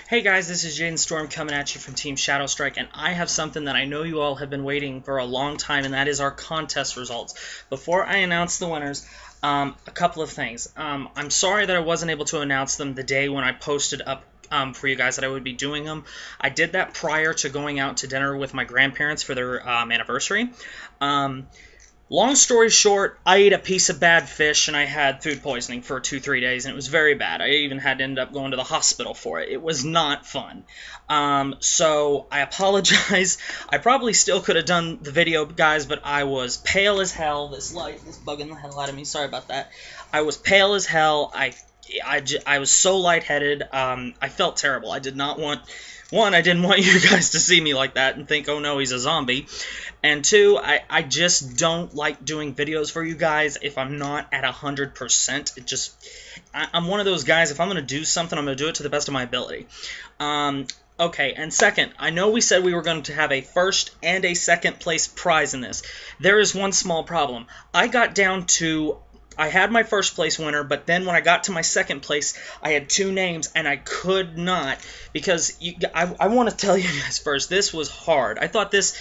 Hey guys, this is Jaden Storm coming at you from Team Shadow Strike, and I have something that I know you all have been waiting for a long time, and that is our contest results. Before I announce the winners, a couple of things. I'm sorry that I wasn't able to announce them the day when I posted up for you guys that I would be doing them. I did that prior to going out to dinner with my grandparents for their anniversary. Long story short, I ate a piece of bad fish and I had food poisoning for 2-3 days, and it was very bad. I even had to end up going to the hospital for it. It was not fun. So I apologize. I probably still could have done the video, guys, but I was pale as hell. This light is bugging the hell out of me. Sorry about that. I was pale as hell. I was so lightheaded. I felt terrible. I did not want... One, I didn't want you guys to see me like that and think, oh no, he's a zombie. And two, I just don't like doing videos for you guys if I'm not at 100%. I'm one of those guys, if I'm going to do something, I'm going to do it to the best of my ability. Okay, and second, I know we said we were going to have a first and a second place prize in this. There is one small problem. I had my first place winner, but then when I got to my second place, I had two names, and I could not, because I want to tell you guys first, this was hard. I thought this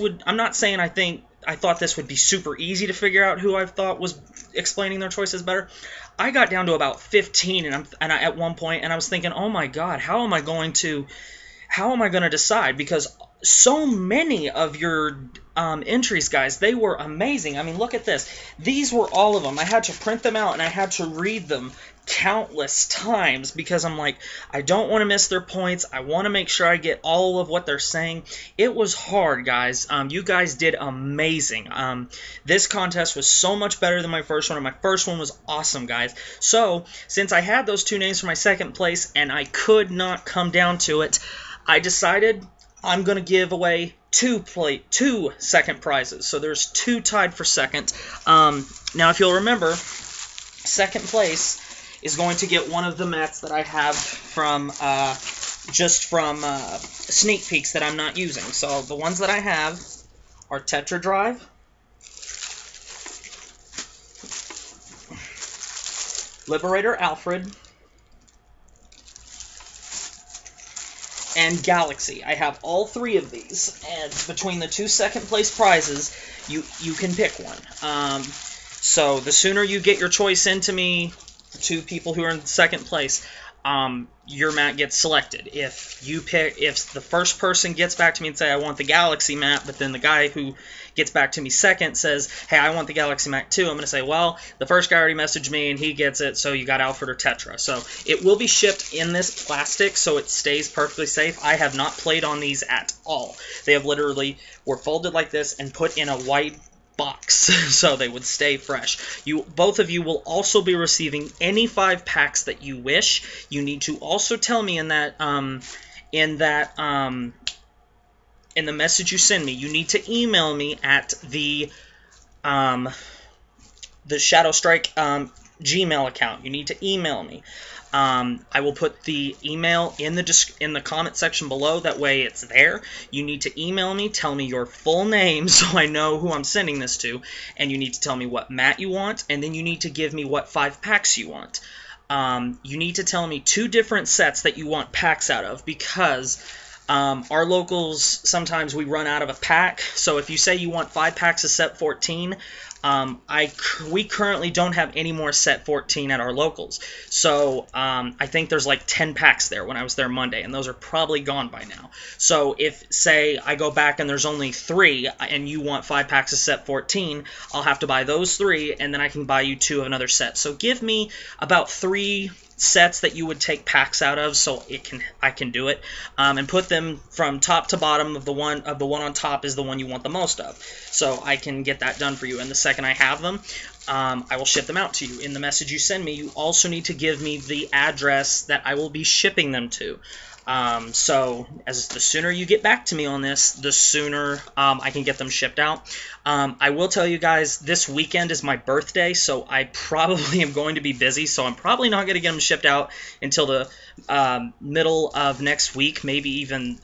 would, I'm not saying I thought this would be super easy to figure out who I thought was explaining their choices better. I got down to about 15 at one point, and I was thinking, oh my god, how am I going to decide? Because so many of your entries, guys, they were amazing. I mean, look at this. These were all of them. I had to print them out, and I had to read them countless times because I'm like, I don't want to miss their points. I want to make sure I get all of what they're saying. It was hard, guys. You guys did amazing. This contest was so much better than my first one, and my first one was awesome, guys. So, since I had those two names for my second place, and I could not come down to it, I decided I'm going to give away two second prizes. So there's two tied for second. Now, if you'll remember, second place is going to get one of the mats that I have from sneak peeks that I'm not using. So the ones that I have are Tetra Drive, Liberator Alfred, and Galaxy. I have all three of these, and between the two second place prizes, you can pick one. So the sooner you get your choice into me, the two people who are in second place, your mat gets selected. If the first person gets back to me and say I want the Galaxy mat, but then the guy who gets back to me second says, hey, I want the Galaxy mat too, I'm going to say, well, the first guy already messaged me and he gets it, so you got Alfred or Tetra. So it will be shipped in this plastic so it stays perfectly safe. I have not played on these at all. They have literally were folded like this and put in a white box so they would stay fresh. Both of you will also be receiving any 5 packs that you wish. You need to also tell me in the message you send me, you need to email me at the Shadow Strike Gmail account. You need to email me. I will put the email in the comment section below. That way it's there. You need to email me, tell me your full name so I know who I'm sending this to, and you need to tell me what mat you want, and then you need to give me what 5 packs you want. You need to tell me 2 different sets that you want packs out of, because our locals, sometimes we run out of a pack. So if you say you want 5 packs of set 14, we currently don't have any more set 14 at our locals. So I think there's like 10 packs there when I was there Monday, and those are probably gone by now. So if, say, I go back and there's only 3, and you want 5 packs of set 14, I'll have to buy those 3, and then I can buy you 2 of another set. So give me about 3 sets that you would take packs out of, so I can do it, and put them from top to bottom of the one on top is the one you want the most of, so I can get that done for you. And the second I have them, I will ship them out to you. In the message you send me, you also need to give me the address that I will be shipping them to. So the sooner you get back to me on this, the sooner I can get them shipped out. I will tell you guys, this weekend is my birthday, so I probably am going to be busy, so I'm probably not going to get them shipped out until the middle of next week, maybe even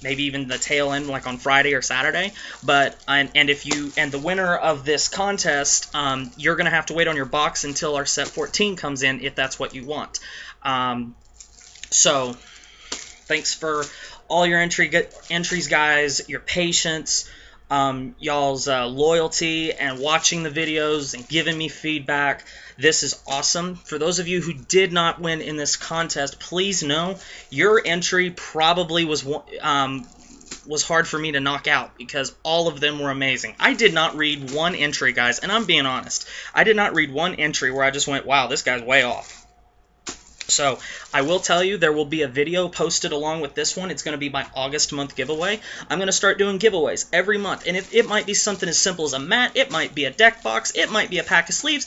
the tail end, like on Friday or Saturday. But and the winner of this contest, you're going to have to wait on your box until our set 14 comes in, if that's what you want. So, thanks for all your entries, guys, your patience, y'all's loyalty, and watching the videos and giving me feedback. This is awesome. For those of you who did not win in this contest, please know your entry probably was hard for me to knock out because all of them were amazing. I did not read one entry, guys, and I'm being honest. I did not read one entry where I just went, wow, this guy's way off. So, I will tell you, there will be a video posted along with this one. It's going to be my August month giveaway. I'm going to start doing giveaways every month, and it might be something as simple as a mat, it might be a deck box, it might be a pack of sleeves,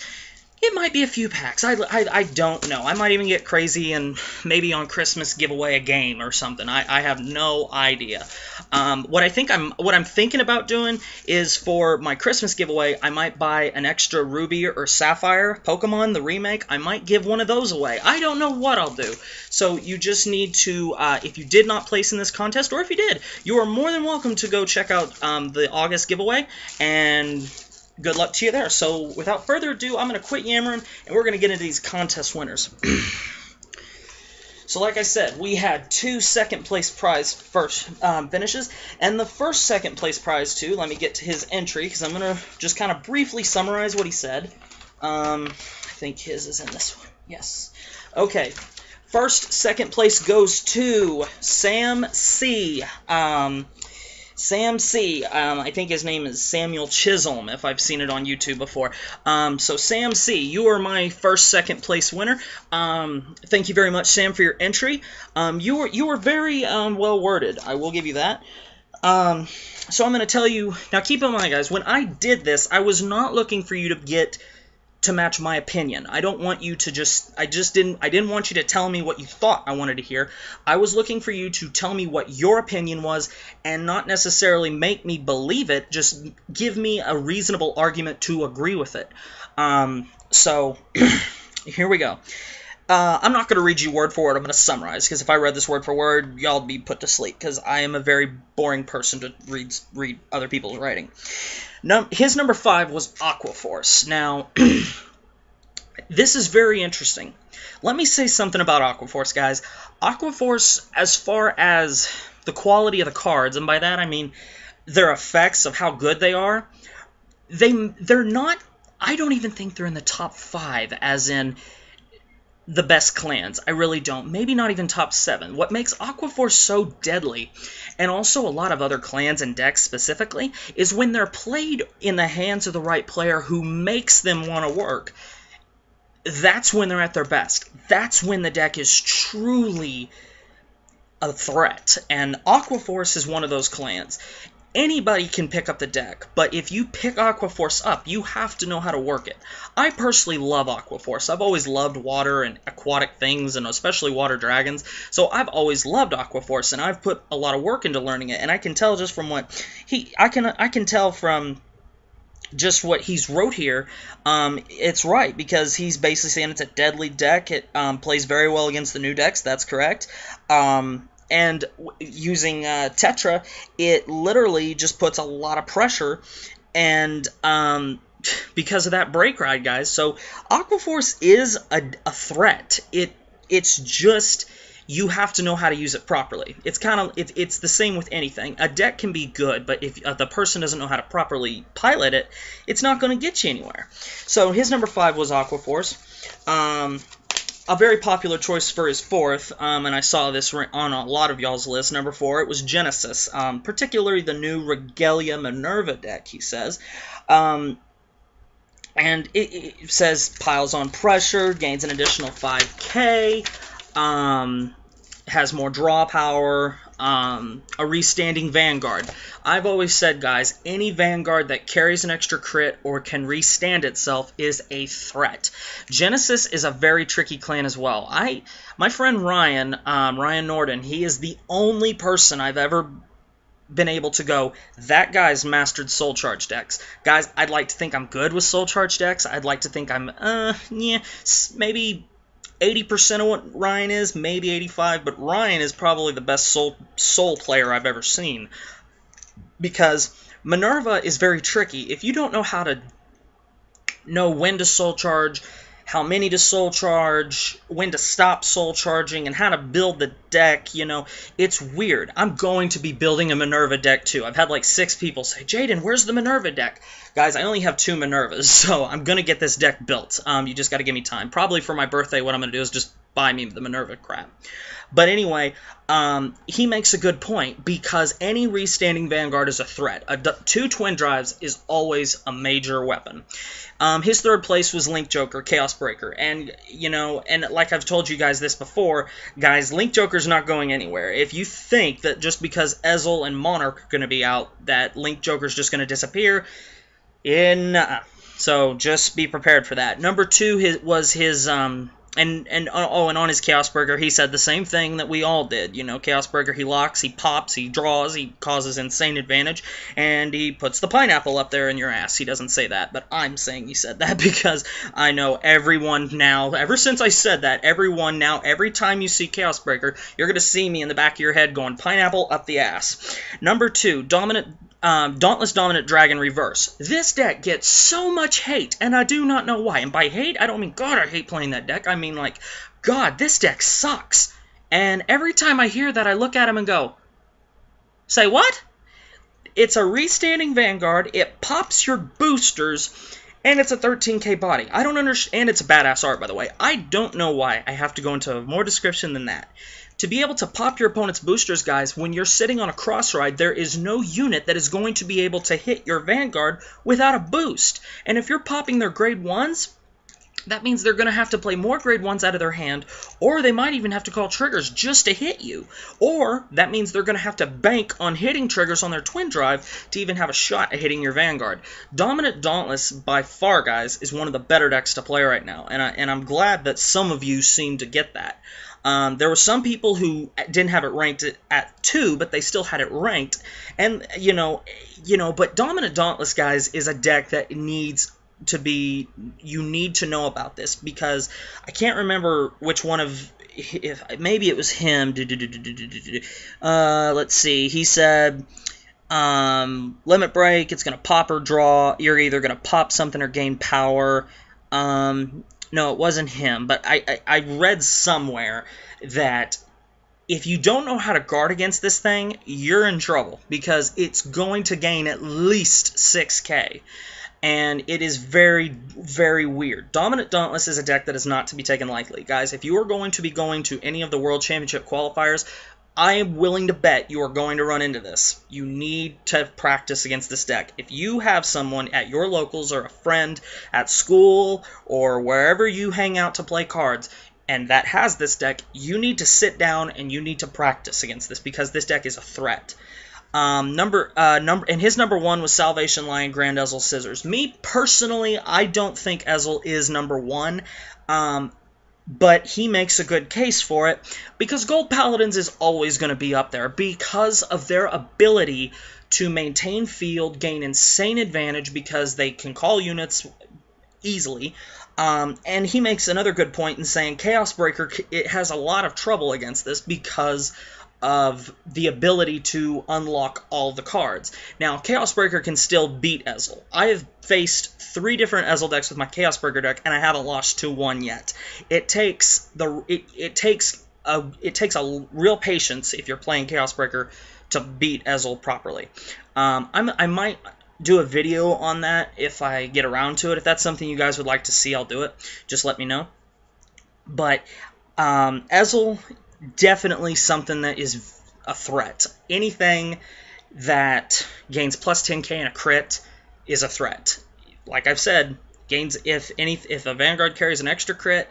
it might be a few packs. I don't know. I might even get crazy and maybe on Christmas give away a game or something. I have no idea. What I'm thinking about doing is for my Christmas giveaway, I might buy an extra Ruby or Sapphire Pokemon, the remake. I might give one of those away. I don't know what I'll do. So you just need to, if you did not place in this contest, or if you did, you are more than welcome to go check out the August giveaway, and good luck to you there. So, without further ado, I'm going to quit yammering, and we're going to get into these contest winners. So, like I said, we had 2 second-place prize first finishes, and the first second-place prize, too, let me get to his entry, because I'm going to just kind of briefly summarize what he said. I think his is in this one. Yes. Okay. First, second place goes to Sam C. Sam C. I think his name is Samuel Chisholm, if I've seen it on YouTube before. So Sam C., you are my first second place winner. Thank you very much, Sam, for your entry. You were very well worded. I will give you that. So I'm going to tell you, now keep in mind, guys, when I did this, I was not looking for you to match my opinion. I don't want you to I didn't want you to tell me what you thought I wanted to hear. I was looking for you to tell me what your opinion was and not necessarily make me believe it, just give me a reasonable argument to agree with it. So, here we go. I'm not going to read you word for word. I'm going to summarize, because if I read this word for word, y'all would be put to sleep, because I am a very boring person to read other people's writing. His number 5 was Aquaforce. Now, this is very interesting. Let me say something about Aquaforce, guys. Aquaforce, as far as the quality of the cards, and by that I mean their effects of how good they are, they're not, I don't even think they're in the top 5, as in the best clans. I really don't. Maybe not even top 7. What makes Aquaforce so deadly, and also a lot of other clans and decks specifically, is when they're played in the hands of the right player who makes them want to work. That's when they're at their best. That's when the deck is truly a threat. And Aquaforce is one of those clans. Anybody can pick up the deck, but if you pick Aquaforce up, you have to know how to work it. I personally love Aquaforce. I've always loved water and aquatic things, and especially water dragons, so I've always loved Aquaforce, and I've put a lot of work into learning it, and I can tell just from what I can tell from just what he's wrote here, it's right, because he's basically saying it's a deadly deck. It plays very well against the new decks, that's correct. And using Tetra, it literally just puts a lot of pressure, and because of that break ride, guys. So Aquaforce is a threat. It's just, you have to know how to use it properly. It's kind of it's the same with anything. A deck can be good, but if the person doesn't know how to properly pilot it, it's not going to get you anywhere. So his number 5 was Aquaforce. A very popular choice for his 4th, and I saw this on a lot of y'all's list, number 4, it was Genesis, particularly the new Regalia Minerva deck, he says. And it says piles on pressure, gains an additional 5k, has more draw power, a restanding Vanguard. I've always said, guys, any Vanguard that carries an extra crit or can restand itself is a threat. Genesis is a very tricky clan as well. My friend Ryan, Ryan Norden, he is the only person I've ever been able to go, that guy's mastered Soul Charge decks. Guys, I'd like to think I'm good with Soul Charge decks. I'd like to think I'm, maybe 80% of what Ryan is, maybe 85, but Ryan is probably the best soul player I've ever seen. Because Minerva is very tricky. If you don't know how to know when to Soul Charge how many to soul charge, when to stop soul charging, and how to build the deck. You know, it's weird. I'm going to be building a Minerva deck too. I've had like 6 people say, Jaden, where's the Minerva deck? Guys, I only have 2 Minervas, so I'm going to get this deck built. You just got to give me time. Probably for my birthday, what I'm going to do is just buy me the Minerva crap. But anyway, he makes a good point, because any restanding Vanguard is a threat. 2 Twin Drives is always a major weapon. His 3rd place was Link Joker, Chaos Breaker. And, you know, and like I've told you guys this before, guys, Link Joker's not going anywhere. If you think that just because Ezel and Monarch are going to be out, that Link Joker's just going to disappear, so just be prepared for that. Number 2 was his... And on his Chaos Breaker, he said the same thing that we all did. You know, Chaos Breaker, he locks, he pops, he draws, he causes insane advantage, and he puts the pineapple up there in your ass. He doesn't say that, but I'm saying he said that because I know everyone now, ever since I said that, everyone now, every time you see Chaos Breaker, you're going to see me in the back of your head going, pineapple up the ass. Number 2, Dauntless Dominant Dragon Reverse. This deck gets so much hate, and I do not know why. And by hate, I don't mean, God, I hate playing that deck. I mean, like, God, this deck sucks. And every time I hear that, I look at him and go, say what? It's a restanding Vanguard, it pops your boosters, and it's a 13k body. I don't understand, and it's a badass art, by the way. I don't know why I have to go into more description than that. To be able to pop your opponent's boosters, guys, when you're sitting on a cross ride, there is no unit that is going to be able to hit your Vanguard without a boost. And if you're popping their grade 1s, that means they're going to have to play more grade 1s out of their hand, or they might even have to call triggers just to hit you. Or that means they're going to have to bank on hitting triggers on their Twin Drive to even have a shot at hitting your Vanguard. Dominant Dauntless, by far, guys, is one of the better decks to play right now, and I'm glad that some of you seem to get that. There were some people who didn't have it ranked at 2, but they still had it ranked. And, but Dominant Dauntless, guys, is a deck that needs to be, you need to know about this, because I can't remember which one of, maybe it was him. Let's see, he said, Limit Break, it's going to pop or draw, you're either going to pop something or gain power. No, it wasn't him, but I read somewhere that if you don't know how to guard against this thing, you're in trouble, because it's going to gain at least 6k, and it is very, very weird. Dominant Dauntless is a deck that is not to be taken lightly. Guys, if you are going to be going to any of the World Championship qualifiers, I am willing to bet you are going to run into this. You need to practice against this deck. If you have someone at your locals or a friend at school or wherever you hang out to play cards and that has this deck, you need to sit down and you need to practice against this, because this deck is a threat. And his number 1 was Salvation Lion, Grand Ezel, Scissors. Me, personally, I don't think Ezel is number 1. But he makes a good case for it, because Gold Paladins is always going to be up there because of their ability to maintain field, gain insane advantage because they can call units easily. And he makes another good point in saying Chaos Breaker, it has a lot of trouble against this because of the ability to unlock all the cards. Now, Chaos Breaker can still beat Ezel. I have faced 3 different Ezel decks with my Chaos Breaker deck, and I haven't lost to one yet. It takes a real patience if you're playing Chaos Breaker to beat Ezel properly. I might do a video on that if I get around to it. If that's something you guys would like to see, I'll do it. Just let me know. But Ezel, definitely something that is a threat. Anything that gains plus 10k and a crit is a threat. Like I've said, gains if a Vanguard carries an extra crit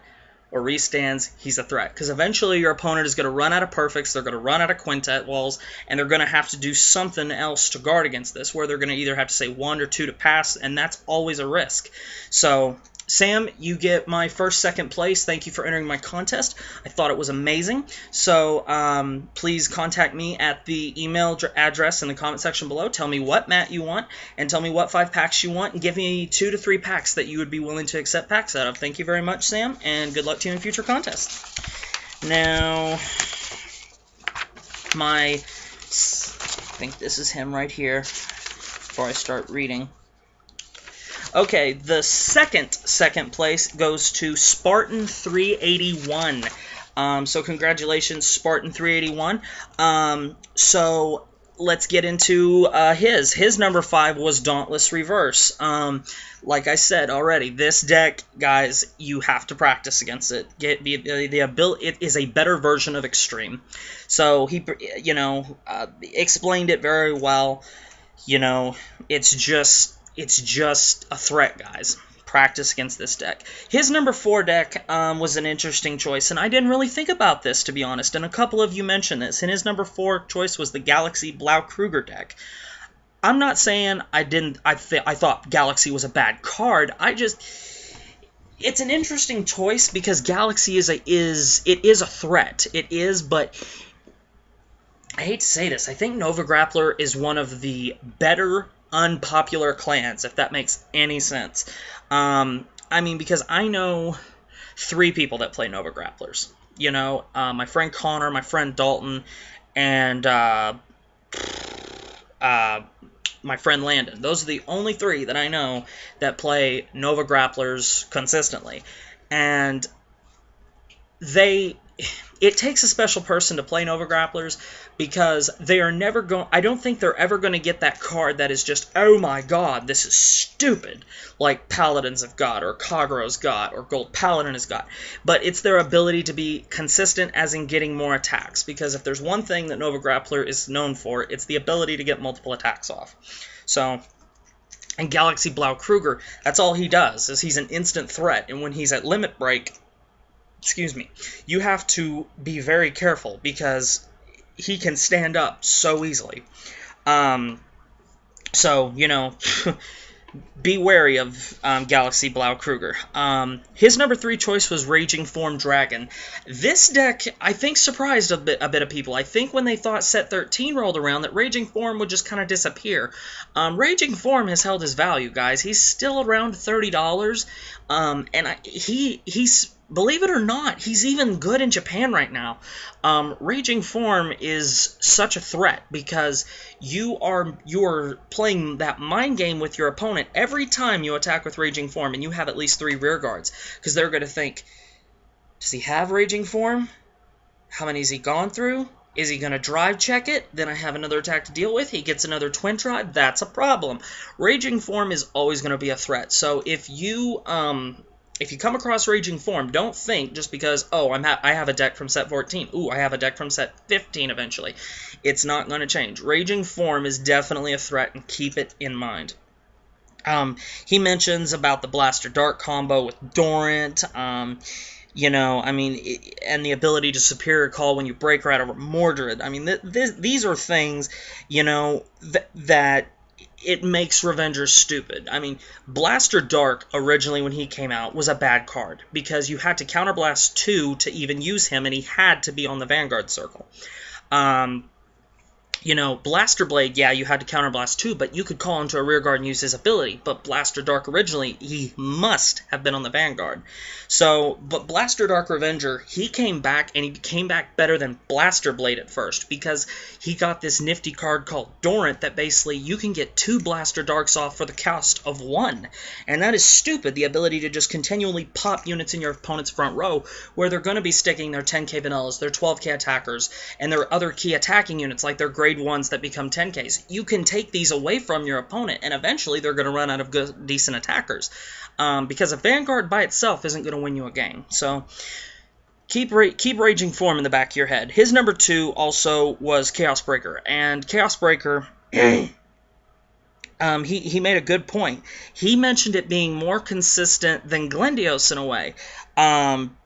or restands, he's a threat. Because eventually your opponent is going to run out of perfects, they're going to run out of quintet walls, and they're going to have to do something else to guard against this, where they're going to either have to say 1 or 2 to pass, and that's always a risk. So Sam, you get my second place. Thank you for entering my contest. I thought it was amazing. So please contact me at the email address in the comment section below. Tell me what mat you want, and tell me what 5 packs you want, and give me 2 to 3 packs that you would be willing to accept packs out of. Thank you very much, Sam, and good luck to you in future contests. Now, I think this is him right here before I start reading. Okay, the second place goes to Spartan 381. So congratulations, Spartan 381. So let's get into his. His number 5 was Dauntless Reverse. Like I said already, this deck, guys, you have to practice against it. Get the ability. It is a better version of Extreme. So he, explained it very well. It's just a threat, guys. Practice against this deck. His number 4 deck was an interesting choice, and I didn't really think about this, to be honest, and a couple of you mentioned this. And his number 4 choice was the Galaxy Blau-Kruger deck. I'm not saying I thought Galaxy was a bad card. It's an interesting choice because Galaxy is a threat. It is, but I hate to say this. I think Nova Grappler is one of the better unpopular clans, if that makes any sense. Because I know 3 people that play Nova Grapplers. My friend Connor, my friend Dalton, and my friend Landon. Those are the only 3 that I know that play Nova Grapplers consistently. And it takes a special person to play Nova Grapplers because they are never going. I don't think they're ever going to get that card that is just, oh my god, this is stupid, like Paladins have got, or Kagero's got, or Gold Paladin has got. But it's their ability to be consistent, as in getting more attacks. Because if there's one thing that Nova Grappler is known for, it's the ability to get multiple attacks off. So, and Galaxy Blau-Kruger, that's all he does, is he's an instant threat. And when he's at limit break, you have to be very careful because he can stand up so easily. Be wary of Galaxy Blau-Kruger. His number 3 choice was Raging Form Dragon. This deck, I think, surprised a bit of people. I think when they thought Set 13 rolled around that Raging Form would just kind of disappear. Raging Form has held his value, guys. He's still around $30, he's... Believe it or not, he's even good in Japan right now. Raging Form is such a threat because you are playing that mind game with your opponent every time you attack with Raging Form, and you have at least 3 rear guards, because they're going to think, does he have Raging Form? How many has he gone through? Is he going to drive check it? Then I have another attack to deal with. He gets another Twin Drive. That's a problem. Raging Form is always going to be a threat. So if you come across Raging Form, don't think just because, oh, I have a deck from Set 14. Ooh, I have a deck from Set 15 eventually. It's not going to change. Raging Form is definitely a threat, and keep it in mind. He mentions about the Blaster Dark combo with Dorant, and the ability to Superior Call when you break right over Mordred. These are things, that it makes Revengers stupid. Blaster Dark, originally when he came out, was a bad card, because you had to Counterblast 2 to even use him, and he had to be on the Vanguard Circle. Blaster Blade, yeah, you had to Counterblast 2, but you could call into a rear guard and use his ability. But Blaster Dark originally, he must have been on the Vanguard. But Blaster Dark Revenger, he came back, and he came back better than Blaster Blade at first, because he got this nifty card called Dorant that basically you can get 2 Blaster Darks off for the cost of 1. And that is stupid, the ability to just continually pop units in your opponent's front row, where they're going to be sticking their 10k vanillas, their 12k attackers, and their other key attacking units, like their grade 1s that become 10Ks. You can take these away from your opponent, and eventually they're going to run out of decent attackers. Because a Vanguard by itself isn't going to win you a game. So keep Raging Form in the back of your head. His number 2 also was Chaos Breaker. And Chaos Breaker, he made a good point. He mentioned it being more consistent than Glendios in a way.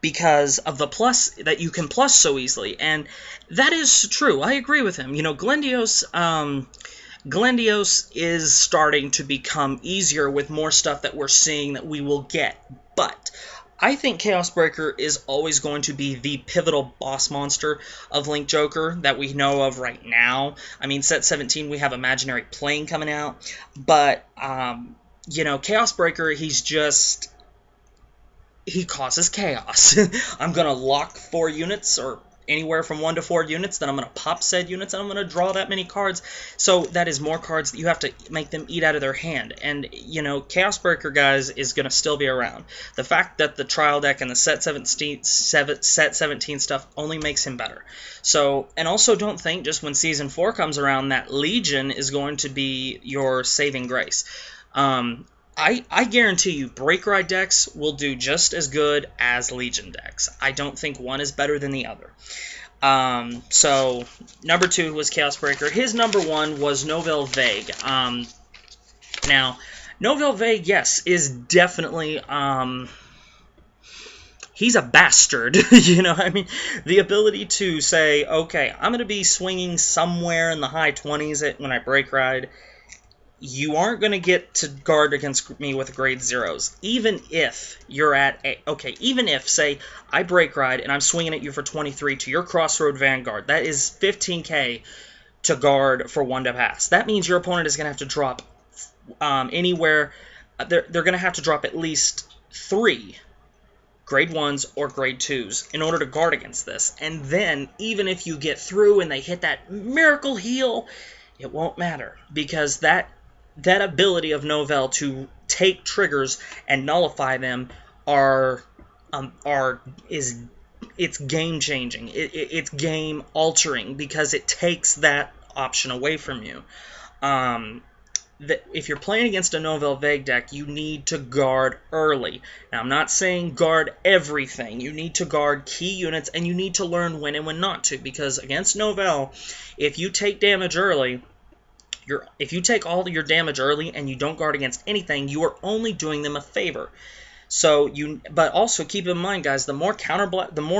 Because of the plus, that you can plus so easily, and that is true. I agree with him. Glendios is starting to become easier with more stuff that we're seeing that we will get, but I think Chaos Breaker is always going to be the pivotal boss monster of Link Joker that we know of right now. Set 17, we have Imaginary Plane coming out, but, Chaos Breaker, he causes chaos. I'm going to lock 4 units, or anywhere from 1 to 4 units, then I'm going to pop said units, and I'm going to draw that many cards. So that is more cards that you have to make them eat out of their hand. And, you know, Chaos Breaker, guys, is going to still be around. The fact that the trial deck and the set 17 stuff only makes him better. So, and also don't think just when Season 4 comes around that Legion is going to be your saving grace. I guarantee you Break Ride decks will do just as good as Legion decks. I don't think one is better than the other. So, number 2 was Chaos Breaker. His number 1 was Novel Vague. Now, Novel Vague, yes, is definitely... he's a bastard, you know, I mean, the ability to say, okay, I'm going to be swinging somewhere in the high 20s when I Break Ride. You aren't going to get to guard against me with grade 0s, even if you're at a... Okay, even if, say, I Break Ride and I'm swinging at you for 23 to your Crossroad Vanguard, that is 15k to guard for 1 to pass. That means your opponent is going to have to drop anywhere... They're going to have to drop at least 3 grade 1s or grade 2s in order to guard against this. And then, even if you get through and they hit that miracle heal, it won't matter, because that ability of Novel to take triggers and nullify them it's game changing. It's game altering, because it takes that option away from you. If you're playing against a Novel Vague deck, you need to guard early. Now, I'm not saying guard everything. You need to guard key units, and you need to learn when and when not to, because against Novel, if you take damage early, if you take all of your damage early and you don't guard against anything, you are only doing them a favor. So but also keep in mind, guys, the more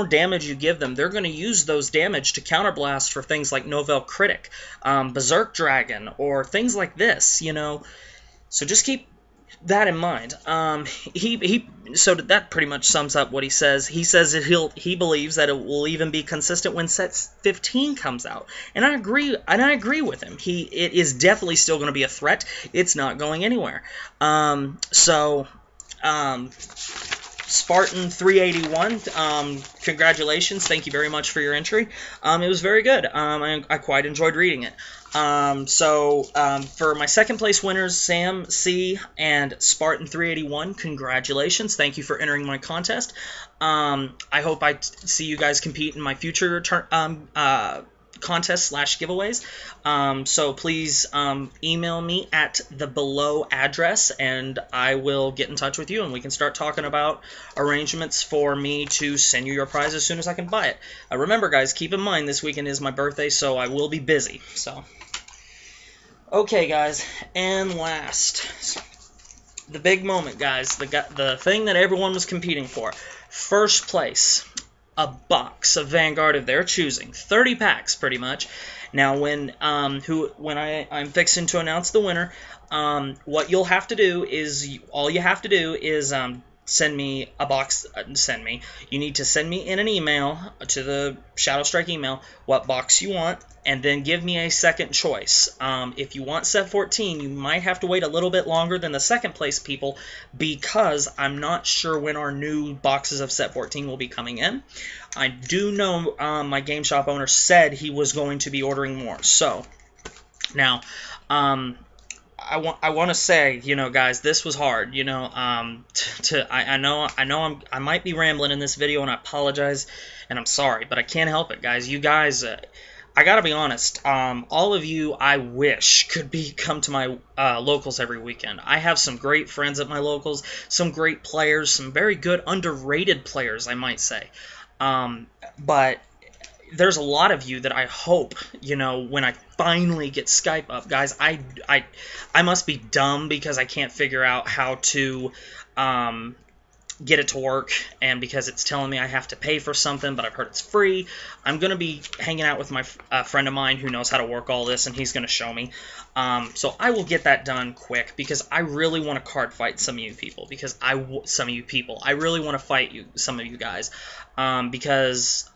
damage you give them, they're going to use those damage to counterblast for things like Novel Critic, Berserk Dragon, or things like this, you know. So just keep that in mind. So that pretty much sums up what he says. He says that he believes that it will even be consistent when set 15 comes out, and I agree. And I agree with him. It is definitely still going to be a threat. It's not going anywhere. Spartan 381, congratulations, thank you very much for your entry. It was very good. I quite enjoyed reading it. For my second place winners, Sam C and Spartan 381, congratulations. Thank you for entering my contest. I hope I see you guys compete in my future contests / giveaways. So please email me at the below address, and I will get in touch with you, and we can start talking about arrangements for me to send you your prize as soon as I can buy it. Remember, guys, keep in mind this weekend is my birthday, so I will be busy. So, okay, guys, and last, the big moment, guys, the thing that everyone was competing for. First place, a box of Vanguard of their choosing, 30 packs pretty much. Now when I'm fixing to announce the winner, what you'll have to do is send me a box. You need to send me in an email to the Shadow Strike email what box you want, and then give me a second choice. If you want set 14, you might have to wait a little bit longer than the second place people, because I'm not sure when our new boxes of set 14 will be coming in. I do know my game shop owner said he was going to be ordering more. So now, I want to say, you know, guys, this was hard. You know, I know I might be rambling in this video, and I apologize, and I'm sorry, but I can't help it, guys. You guys, I gotta be honest. All of you, I wish could come to my locals every weekend. I have some great friends at my locals, some great players, some very good underrated players, I might say. But there's a lot of you that I hope, you know, when I finally get Skype up, guys, I must be dumb because I can't figure out how to get it to work, and because it's telling me I have to pay for something, but I've heard it's free. I'm going to be hanging out with my friend of mine who knows how to work all this, and he's going to show me. So I will get that done quick, because I really want to card fight some of you people, I really want to fight some of you guys, because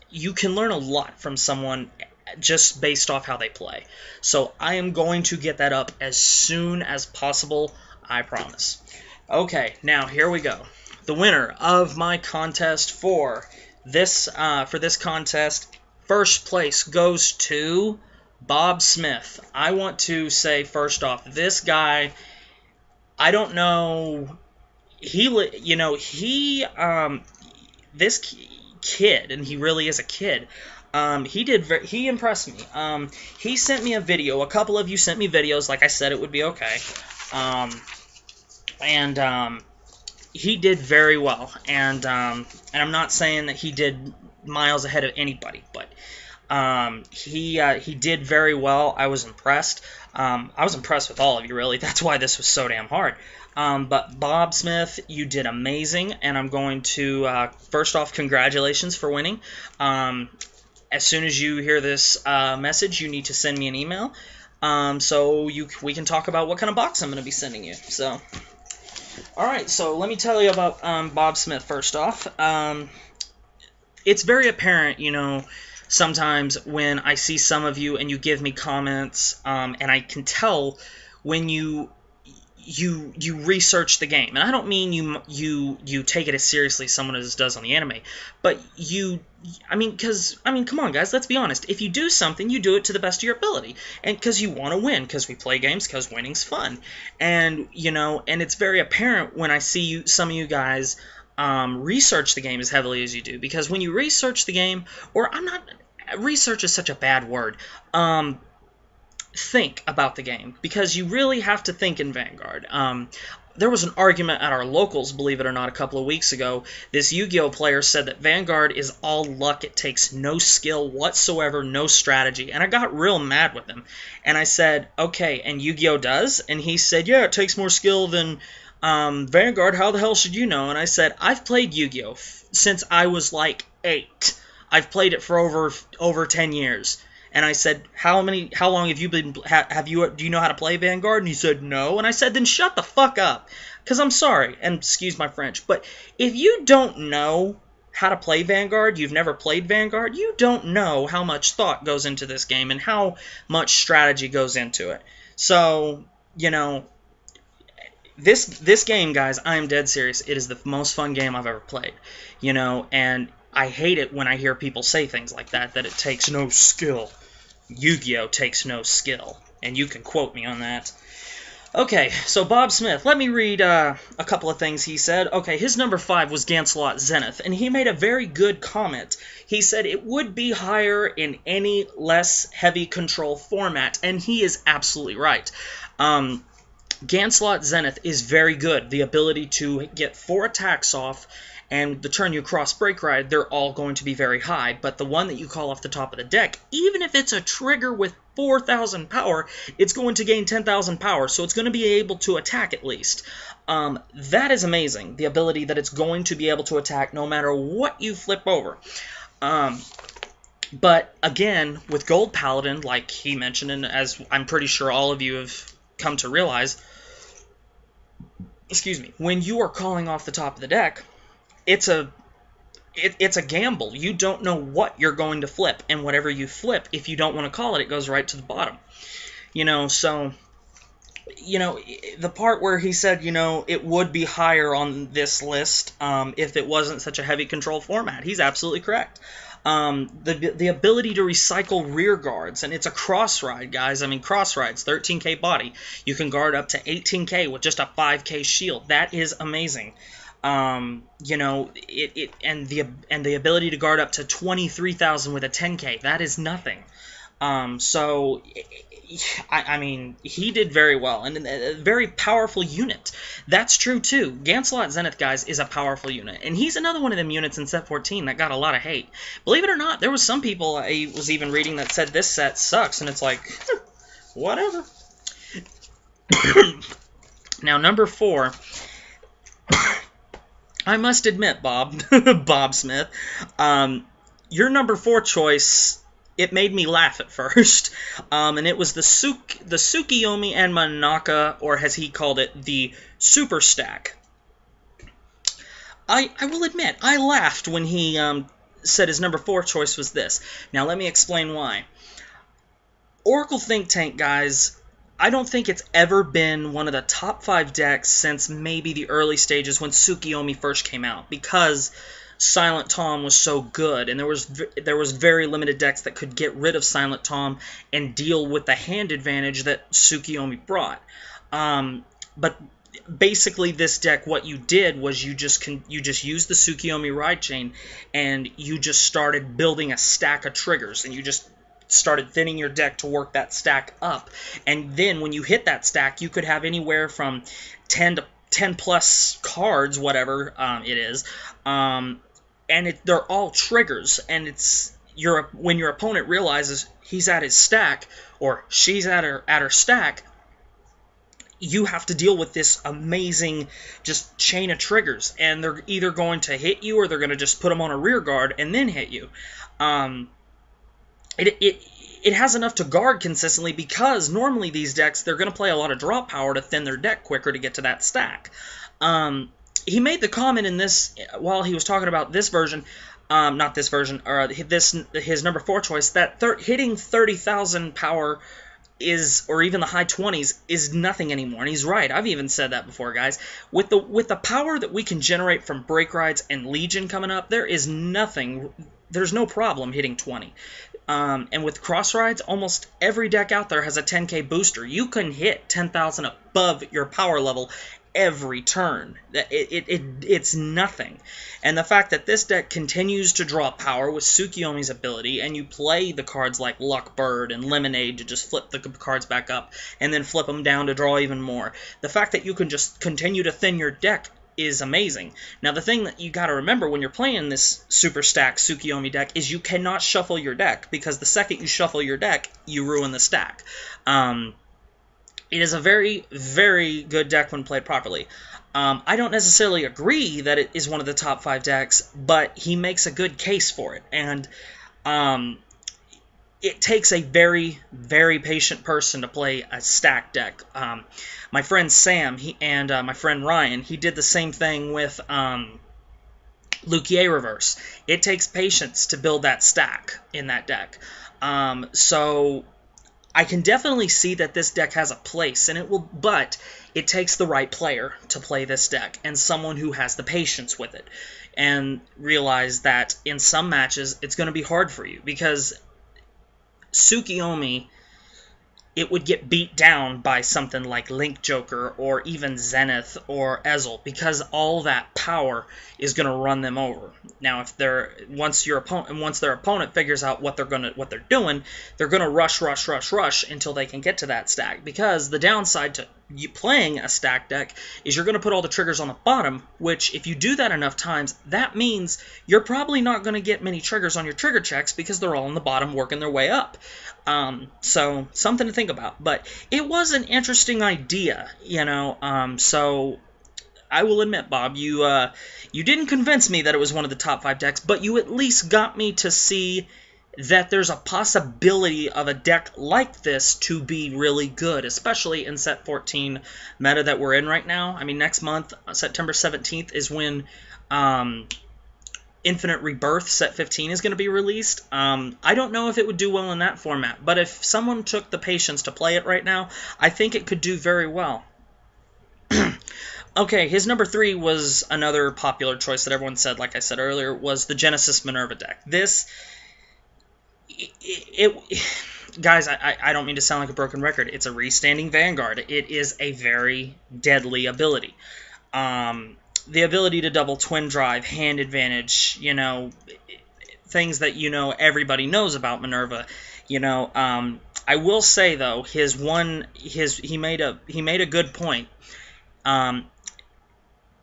you can learn a lot from someone just based off how they play. So I am going to get that up as soon as possible, I promise. Okay, now here we go. The winner of my contest for This for this contest, first place goes to Bob Smith. I want to say first off, this guy, I don't know, this kid, and he really is a kid. He impressed me. He sent me a video. A couple of you sent me videos. Like I said, it would be okay. And he did very well. And I'm not saying that he did miles ahead of anybody, but he did very well. I was impressed. I was impressed with all of you, really. That's why this was so damn hard. But Bob Smith, you did amazing, and I'm going to, first off, congratulations for winning. As soon as you hear this message, you need to send me an email, so we can talk about what kind of box I'm going to be sending you. So, all right, so let me tell you about Bob Smith first off. It's very apparent, sometimes when I see some of you and you give me comments, and I can tell when you research the game, and I don't mean you take it as seriously as someone else does on the anime, but come on, guys, let's be honest. If you do something, you do it to the best of your ability, and because you want to win, because we play games, because winning's fun, and and it's very apparent when I see some of you guys research the game as heavily as you do, because when you research the game, research is such a bad word. Think about the game, because you really have to think in Vanguard. There was an argument at our locals, believe it or not, a couple of weeks ago. This Yu-Gi-Oh player said that Vanguard is all luck. It takes no skill whatsoever, no strategy. And I got real mad with him. And I said, okay, and Yu-Gi-Oh does? And he said, yeah, it takes more skill than Vanguard. How the hell should you know? And I said, I've played Yu-Gi-Oh since I was like 8. I've played it for over 10 years. And I said, how long have you been, do you know how to play Vanguard? And he said, no. And I said, then shut the fuck up. Because I'm sorry, and excuse my French, but if you don't know how to play Vanguard, you've never played Vanguard, you don't know how much thought goes into this game and how much strategy goes into it. So, this game, guys, I am dead serious. It is the most fun game I've ever played. And I hate it when I hear people say things like that it takes no skill. Yu-Gi-Oh takes no skill, and you can quote me on that. Okay, so Bob Smith, let me read a couple of things he said. Okay, his number 5 was Gancelot Zenith, and he made a very good comment. He said it would be higher in any less heavy control format, and he is absolutely right. Gancelot Zenith is very good. The ability to get 4 attacks off, and the turn you cross Break Ride, they're all going to be very high. But the one that you call off the top of the deck, even if it's a trigger with 4,000 power, it's going to gain 10,000 power, so it's going to be able to attack at least. That is amazing, the ability that it's going to be able to attack no matter what you flip over. But again, with Gold Paladin, like he mentioned, and as I'm pretty sure all of you have come to realize, when you are calling off the top of the deck, it's a gamble. You don't know what you're going to flip, and whatever you flip, if you don't want to call it, it goes right to the bottom. So, the part where he said, it would be higher on this list if it wasn't such a heavy control format. He's absolutely correct. The ability to recycle rear guards, and it's a cross ride, guys. I mean, cross rides, 13k body. You can guard up to 18k with just a 5k shield. That is amazing. And the ability to guard up to 23,000 with a 10k, that is nothing. So I mean, he did very well, and a very powerful unit. That's true too. Gancelot Zenith, guys, is a powerful unit, and he's another one of them units in set 14 that got a lot of hate. Believe it or not, there was some people I was even reading that said this set sucks, and it's like, whatever. Now, number 4. I must admit, Bob, Bob Smith, your number 4 choice, it made me laugh at first, and it was the Tsukiyomi and Manaka, or as he called it, the Super Stack. I will admit, I laughed when he said his number 4 choice was this. Now, let me explain why. Oracle Think Tank, guys, I don't think it's ever been one of the top 5 decks since maybe the early stages when Tsukiyomi first came out, because Silent Tom was so good, and there was very limited decks that could get rid of Silent Tom and deal with the hand advantage that Tsukiyomi brought. But basically, this deck, what you did was you just used the Tsukiyomi Ride Chain, and you just started building a stack of triggers, and you just started thinning your deck to work that stack up. And then when you hit that stack, you could have anywhere from 10 to 10 plus cards, whatever it is, and they're all triggers. And when your opponent realizes he's at his stack or she's at her stack, you have to deal with this amazing just chain of triggers, and they're either going to hit you or they're going to just put them on a rear guard and then hit you. It has enough to guard consistently, because normally these decks, they're going to play a lot of draw power to thin their deck quicker to get to that stack. He made the comment in this, while he was talking about this version, not this version, or his number 4 choice, that hitting 30,000 power or even the high 20s is nothing anymore. And he's right. I've even said that before, guys. With the power that we can generate from Break Rides and Legion coming up, there's no problem hitting 20. And with Cross Rides, almost every deck out there has a 10k booster. You can hit 10,000 above your power level every turn. It's nothing. And the fact that this deck continues to draw power with Tsukiyomi's ability, and you play the cards like Luck Bird and Lemonade to just flip the cards back up, and then flip them down to draw even more. The fact that you can just continue to thin your deck is amazing. Now, the thing that you got to remember when you're playing this super stack Tsukiyomi deck is you cannot shuffle your deck, because the second you shuffle your deck, you ruin the stack. It is a very, very good deck when played properly. I don't necessarily agree that it is one of the top 5 decks, but he makes a good case for it. And it takes a very, very patient person to play a stack deck. My friend Sam and my friend Ryan, he did the same thing with Luquier Reverse. It takes patience to build that stack in that deck. So I can definitely see that this deck has a place, but it takes the right player to play this deck, and someone who has the patience with it, and realize that in some matches it's going to be hard for you, because Tsukiyomi, it would get beat down by something like Link Joker or even Zenith or Ezel, because all that power is going to run them over. Now, once their opponent figures out what they're doing, they're going to rush until they can get to that stack. Because the downside to you playing a stack deck is you're going to put all the triggers on the bottom, which if you do that enough times, that means you're probably not going to get many triggers on your trigger checks, because they're all on the bottom working their way up. So something to think about. But it was an interesting idea, so I will admit, Bob, you didn't convince me that it was one of the top 5 decks, but you at least got me to see that there's a possibility of a deck like this to be really good, especially in Set 14 meta that we're in right now. I mean, next month, September 17th, is when Infinite Rebirth Set 15 is going to be released. I don't know if it would do well in that format, but if someone took the patience to play it right now, I think it could do very well. Okay, his number 3 was another popular choice that everyone said, like I said earlier, was the Genesis Minerva deck. Guys, I don't mean to sound like a broken record. It's a restanding Vanguard. It is a very deadly ability. The ability to double twin drive, hand advantage, things that everybody knows about Minerva. I will say though, he made a good point.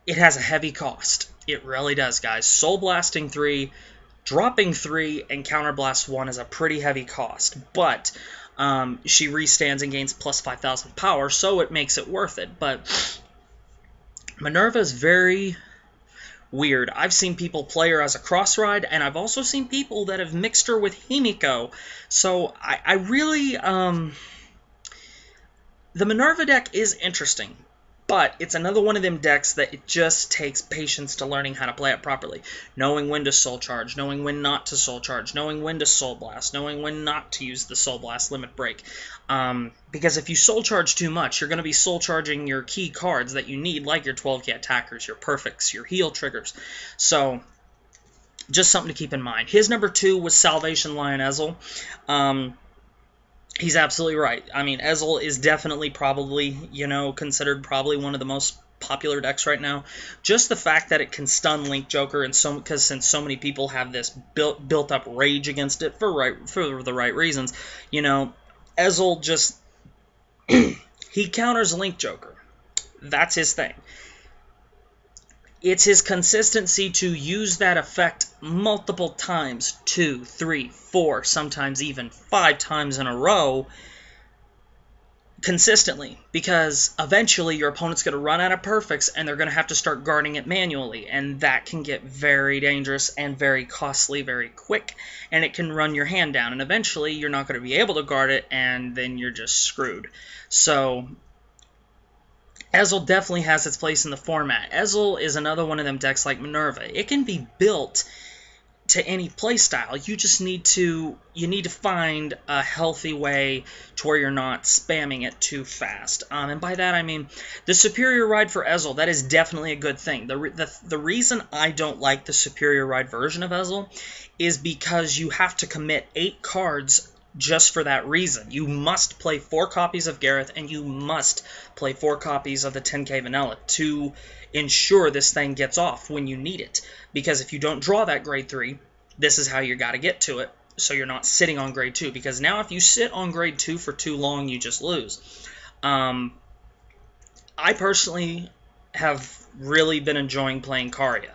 It has a heavy cost. It really does, guys. Soul Blasting 3, dropping 3, and Counterblast 1 is a pretty heavy cost, but she restands and gains plus 5,000 power, so it makes it worth it. But Minerva is very weird. I've seen people play her as a cross ride, and I've also seen people that have mixed her with Himiko. So I really, the Minerva deck is interesting, but it's another one of them decks that it just takes patience to learning how to play it properly. Knowing when to Soul Charge, knowing when not to Soul Charge, knowing when to Soul Blast, knowing when not to use the Soul Blast Limit Break. Because if you Soul Charge too much, you're going to be Soul Charging your key cards that you need, like your 12k attackers, your perfects, your heal triggers. So just something to keep in mind. His number 2 was Salvation Lion Ezel. He's absolutely right. I mean, Ezel is definitely probably, considered probably one of the most popular decks right now. Just the fact that it can stun Link Joker, and because since so many people have this built up rage against it for the right reasons, Ezel just he counters Link Joker. That's his thing. It's his consistency to use that effect multiple times, 2, 3, 4, sometimes even 5 times in a row, consistently, because eventually your opponent's going to run out of perfects and they're going to have to start guarding it manually, and that can get very dangerous and very costly very quick, and it can run your hand down, and eventually you're not going to be able to guard it, and then you're just screwed. So Ezel definitely has its place in the format. Ezel is another one of them decks like Minerva. It can be built to any playstyle. You just need to find a healthy way to where you're not spamming it too fast. And by that I mean the Superior Ride for Ezel. That is definitely a good thing. The reason I don't like the Superior Ride version of Ezel is because you have to commit 8 cards just for that reason. You must play 4 copies of Gareth, and you must play 4 copies of the 10k Vanilla to ensure this thing gets off when you need it. Because if you don't draw that grade 3, this is how you got to get to it, so you're not sitting on grade 2. Because now if you sit on grade 2 for too long, you just lose. I personally have really been enjoying playing Karia.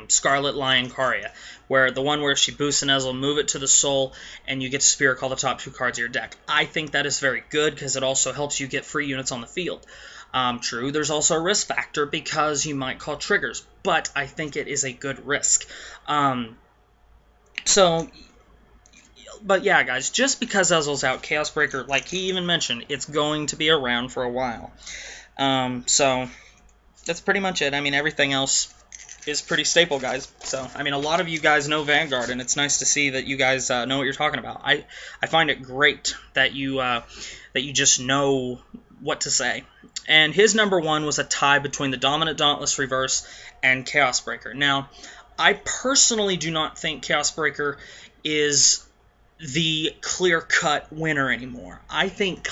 Scarlet Lion Karia, where the one where she boosts an Ezel, move it to the soul, and you get to Spirit Call the top 2 cards of your deck. I think that is very good because it also helps you get free units on the field. True, there's also a risk factor because you might call triggers, but I think it is a good risk. But yeah, guys, just because Ezel's out, Chaos Breaker, like he even mentioned, it's going to be around for a while. So that's pretty much it. I mean, everything else is pretty staple, guys. So, I mean, a lot of you guys know Vanguard, and it's nice to see that you guys know what you're talking about. I find it great that you just know what to say. And his number 1 was a tie between the Dominant Dauntless Reverse and Chaos Breaker. Now, I personally do not think Chaos Breaker is the clear-cut winner anymore. I think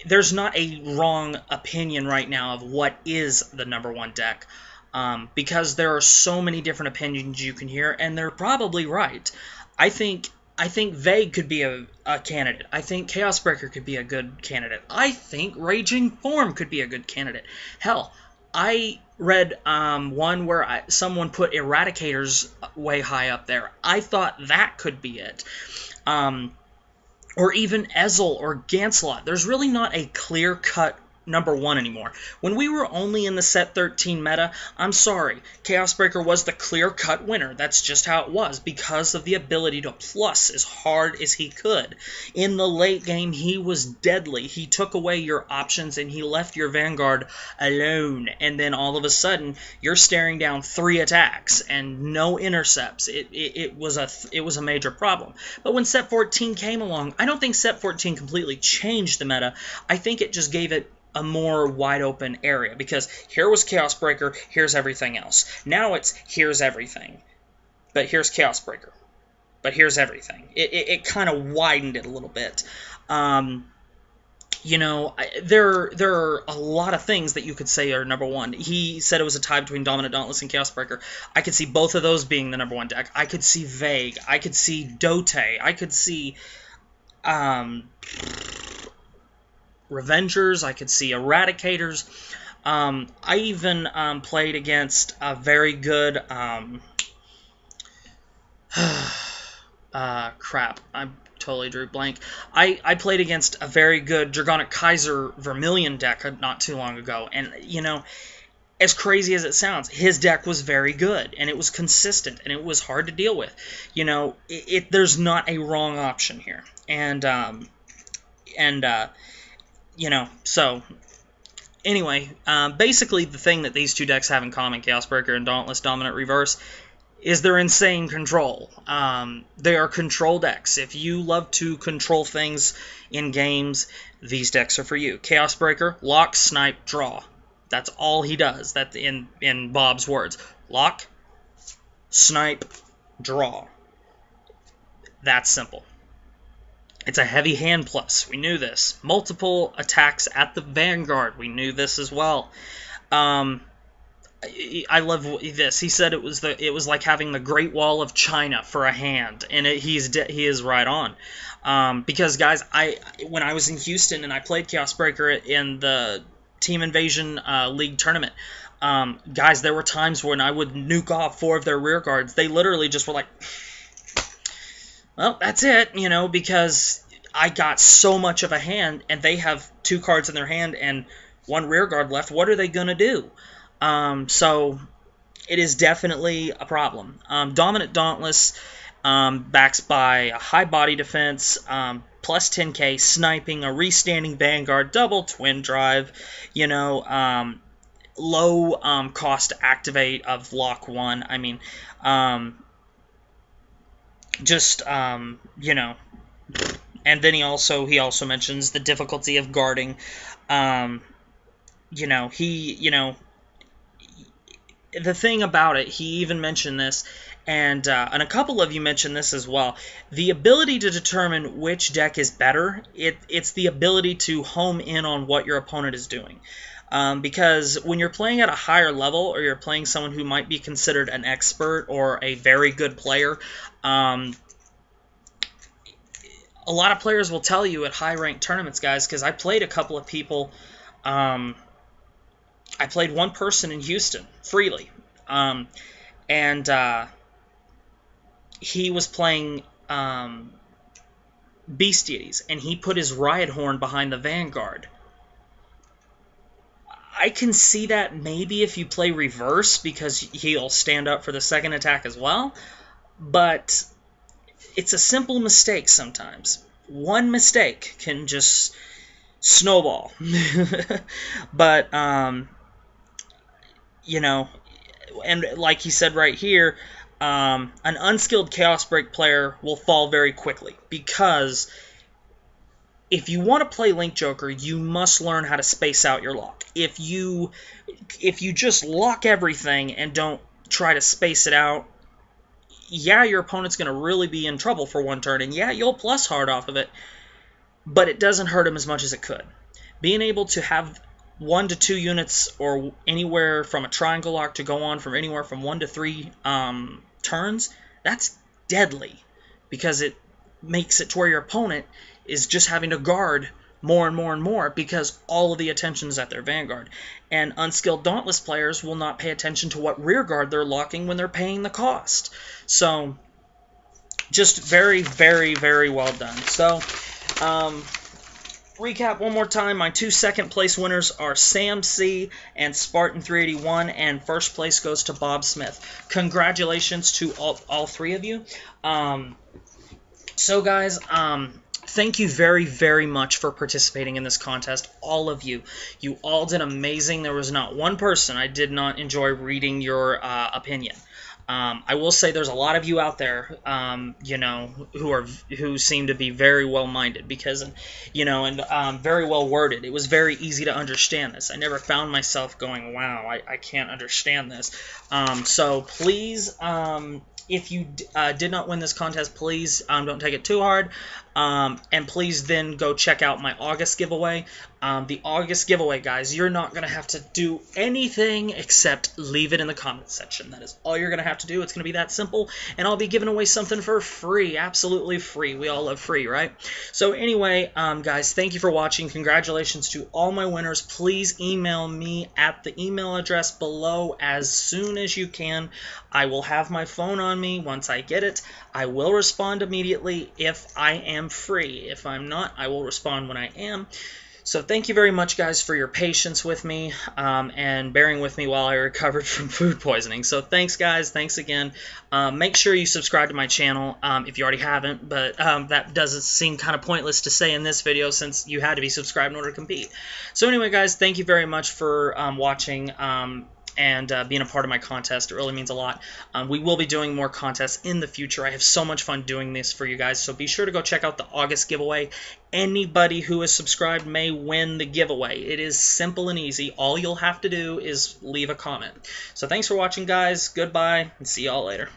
there's not a wrong opinion right now of what is the number 1 deck. Because there are so many different opinions you can hear, and they're probably right. I think Vague could be a candidate. I think Chaos Breaker could be a good candidate. I think Raging Form could be a good candidate. Hell, I read one where someone put Eradicators way high up there. I thought that could be it. Or even Ezel or Gancelot. There's really not a clear-cut number 1 anymore. When we were only in the set 13 meta, I'm sorry, Chaos Breaker was the clear-cut winner. That's just how it was, because of the ability to plus as hard as he could. In the late game, he was deadly. He took away your options, and he left your Vanguard alone. And then all of a sudden, you're staring down 3 attacks and no intercepts. It was a major problem. But when set 14 came along, I don't think set 14 completely changed the meta. I think it just gave it a more wide open area, because here was Chaos Breaker, here's everything else. Now it's here's everything, but here's Chaos Breaker, but here's everything. It kind of widened it a little bit. There are a lot of things that you could say are number 1. He said it was a tie between Dominant Dauntless and Chaos Breaker. I could see both of those being the number 1 deck. I could see Vague. I could see Dote. I could see Revengers, I could see Eradicators. I even played against a very good crap, I totally drew blank. I played against a very good Dragonic Kaiser Vermilion deck not too long ago, and as crazy as it sounds, his deck was very good, and it was consistent, and it was hard to deal with. There's not a wrong option here, so anyway, basically the thing that these 2 decks have in common, Chaos Breaker and Dauntless Dominant Reverse, is their insane control. They are control decks. If you love to control things in games, these decks are for you. Chaos Breaker, lock, snipe, draw. That's all he does. That's in Bob's words. Lock, snipe, draw. That's simple. It's a heavy hand plus. We knew this. Multiple attacks at the Vanguard. We knew this as well. I love this. He said it was like having the Great Wall of China for a hand, and he is right on. Because guys, when I was in Houston and I played Chaos Breaker in the Team Invasion League tournament, guys, there were times when I would nuke off 4 of their rear guards. They literally just were like, well, that's it, you know, because I got so much of a hand, and they have 2 cards in their hand and 1 rear guard left. What are they going to do? So it is definitely a problem. Dominant Dauntless, backs by a high body defense, plus 10k, sniping, a restanding Vanguard, double twin drive, you know, low cost to activate of lock 1. I mean, you know, and then he also mentions the difficulty of guarding. You know, the thing about it, he even mentioned this, and a couple of you mentioned this as well. The ability to determine which deck is better, it's the ability to home in on what your opponent is doing. Because when you're playing at a higher level, or you're playing someone who might be considered an expert or a very good player, a lot of players will tell you at high-ranked tournaments, guys, because I played a couple of people. I played one person in Houston freely, and he was playing Beast Deities, and he put his Riot Horn behind the Vanguard. I can see that maybe if you play reverse, because he'll stand up for the second attack as well, but it's a simple mistake sometimes. One mistake can just snowball. But, you know, and like he said right here, an unskilled Chaos Break player will fall very quickly, because if you want to play Link Joker, you must learn how to space out your lock. If you just lock everything and don't try to space it out, yeah, your opponent's going to really be in trouble for one turn, and yeah, you'll plus hard off of it, but it doesn't hurt him as much as it could. Being able to have 1 to 2 units, or anywhere from a triangle lock to go on from anywhere from 1 to 3 turns, that's deadly, because it makes it to where your opponent is just having to guard more and more and more, because all of the attention is at their Vanguard. And unskilled Dauntless players will not pay attention to what rear guard they're locking when they're paying the cost. So, just very, very, very well done. So, recap one more time. My 2 second place winners are Sam C and Spartan 381, and first place goes to Bob Smith. Congratulations to all 3 of you. So guys, thank you very, very much for participating in this contest. All of you. You all did amazing. There was not one person I did not enjoy reading your opinion. I will say there's a lot of you out there, you know, who seem to be very well-minded, because, you know, and very well-worded. It was very easy to understand this. I never found myself going, wow, I can't understand this. So please, if you did not win this contest, please don't take it too hard. And please then go check out my August giveaway. The August giveaway, guys, you're not going to have to do anything except leave it in the comments section. That is all you're going to have to do. It's going to be that simple, and I'll be giving away something for free, absolutely free. We all love free, right? So anyway, guys, thank you for watching. Congratulations to all my winners. Please email me at the email address below as soon as you can. I will have my phone on me once I get it. I will respond immediately if I am free. If I'm not, I will respond when I am. So thank you very much, guys, for your patience with me and bearing with me while I recovered from food poisoning. So thanks, guys. Thanks again. Make sure you subscribe to my channel if you already haven't, but that doesn't seem kind of pointless to say in this video since you had to be subscribed in order to compete. So anyway, guys, thank you very much for watching and being a part of my contest. It really means a lot. We will be doing more contests in the future. I have so much fun doing this for you guys, so be sure to go check out the August giveaway. Anybody who is subscribed may win the giveaway. It is simple and easy. All you'll have to do is leave a comment. So thanks for watching, guys. Goodbye, and see y'all later.